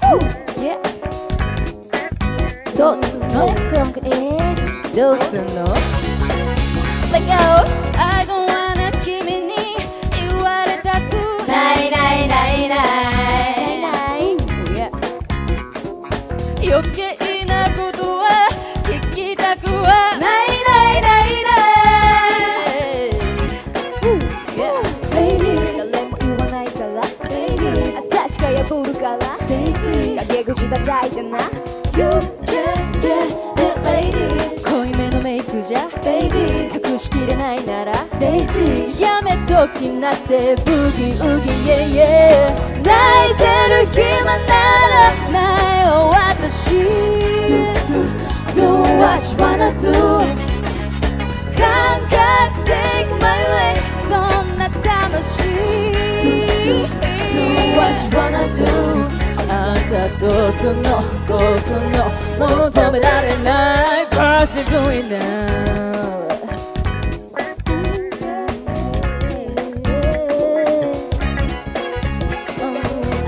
どうすんの Next song is どうすんの Let go I don't wanna 君に言われたくないないないない余計なことは聞きたくはないないないない誰も言わないから私が破るから陰口叩いてな濃いめのメイクじゃ隠しきれないならやめときなってブギウギ泣いてる暇ならないわ私 Do what you wanna do 感覚 Take my way そんな魂 Do what you wanna do あんたどうすんのこうすんのもう止められない What you doing now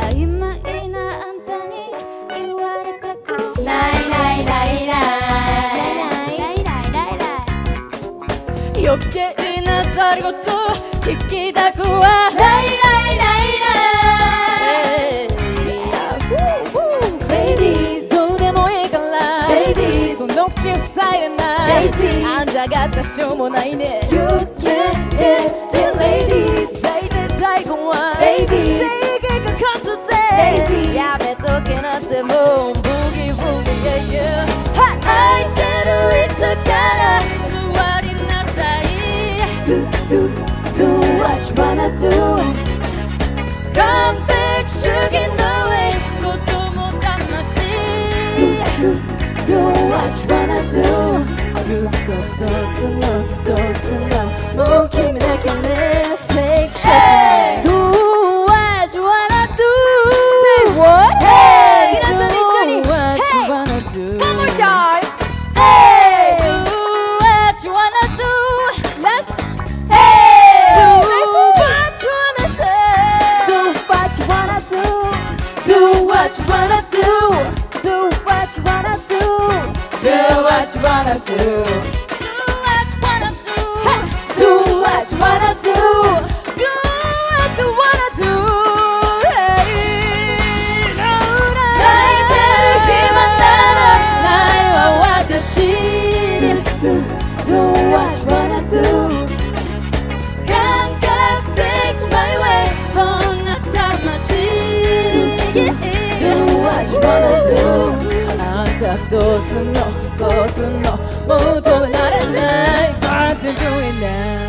曖昧なあんたに言われたくないないないない余計なざりごと聞きたくはないないないどうでもいいからその口を塞いでないあんたがしょうもないね You can't get the ladies 大体最後は正義が勝つぜやめとけなってもうブギブギ空いてる椅子から座りなさい Do what you wanna do 完璧主義の上ことも魂 Do what you wanna do ずっとそうすんのどうすんのもう君だけね Fake shit Do what you wanna do Say what? Hey! 皆さん一緒に Do what you wanna do One more time Hey! Do what you wanna do Last Hey! Do what you wanna do Do what you wanna do Do what you wanna do Do what you wanna do Do what you wanna do Do what you wanna do Do what you wanna do泣いてる暇ならないわ私 Do what you wanna do 感覚的 my way そんな魂 Do what you wanna do あんたどうすんのこうすんのもう止められない What you doing now